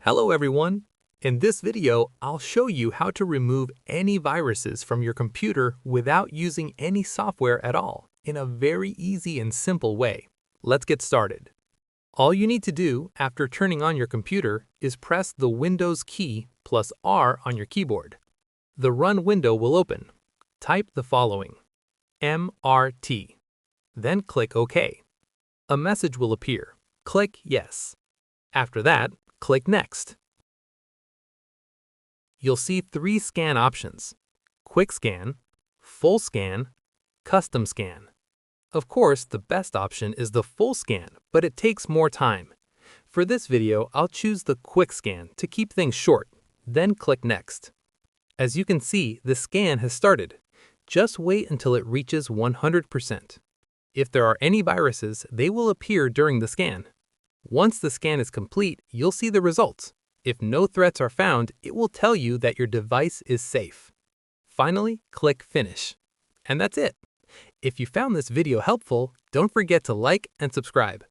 Hello everyone! In this video, I'll show you how to remove any viruses from your computer without using any software at all in a very easy and simple way. Let's get started. All you need to do after turning on your computer is press the Windows key plus R on your keyboard. The Run window will open. Type the following: MRT. Then click OK. A message will appear. Click Yes. After that, click Next. You'll see three scan options: Quick Scan, Full Scan, Custom Scan. Of course, the best option is the Full Scan, but it takes more time. For this video, I'll choose the Quick Scan to keep things short, then click Next. As you can see, the scan has started. Just wait until it reaches 100%. If there are any viruses, they will appear during the scan. Once the scan is complete, you'll see the results. If no threats are found, it will tell you that your device is safe. Finally, click Finish. And that's it. If you found this video helpful, don't forget to like and subscribe.